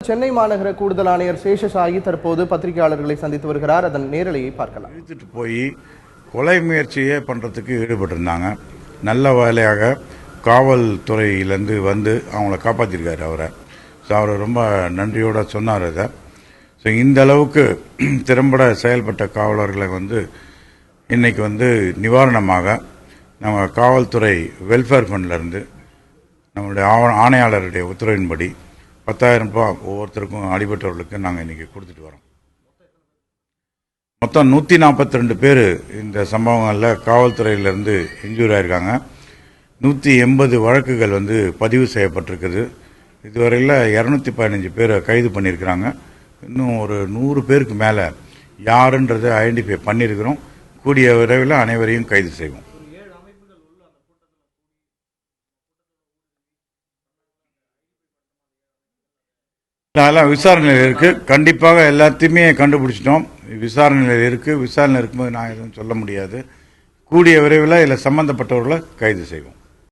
சென்னை மாநகர கூடுதல் ஆணையர் சேஷசாயி தற்போது பத்திரிகையாளர்களை சந்தித்து வருகிறார். அதன் நேரலையை பார்க்கலாம். இழுத்துட்டு போய் கொலை முயற்சியே பண்றதுக்கு ஈடுபட்டிருந்தாங்க. நல்ல வேலையாக காவல்துறையிலேருந்து வந்து அவங்கள காப்பாற்றிருக்காரு அவரை. ஸோ அவர் ரொம்ப நன்றியோட சொன்னார் அதை. ஸோ இந்த அளவுக்கு திறம்பட செயல்பட்ட காவலர்களை இன்னைக்கு நிவாரணமாக நம்ம காவல்துறை வெல்ஃபேர் ஃபண்ட்லேருந்து நம்மளுடைய ஆணையாளருடைய உத்தரவின்படி 10,000 ரூபாய் ஒவ்வொருத்தருக்கும் அடிபட்டவர்களுக்கு நாங்கள் இன்றைக்கி கொடுத்துட்டு வரோம். மொத்தம் 142 பேர் இந்த சம்பவங்களில் காவல்துறையிலேருந்து இன்ஜூரி ஆகிருக்காங்க. 180 வழக்குகள் பதிவு செய்யப்பட்டிருக்குது. இதுவரையில் 215 பேரை கைது பண்ணியிருக்கிறாங்க. இன்னும் ஒரு 100 பேருக்கு மேலே யாருன்றதை ஐடென்டிஃபை பண்ணியிருக்கிறோம். கூடிய விரைவில் அனைவரையும் கைது செய்வோம். அதெல்லாம் விசாரணையில் இருக்கு. கண்டிப்பாக எல்லாத்தையுமே கண்டுபிடிச்சிட்டோம். விசாரணையில் இருக்கு. விசாரணை இருக்கும்போது நான் எதுவும் சொல்ல முடியாது. கூடிய விரைவில் இதில் சம்பந்தப்பட்டவர்களை கைது செய்வோம்.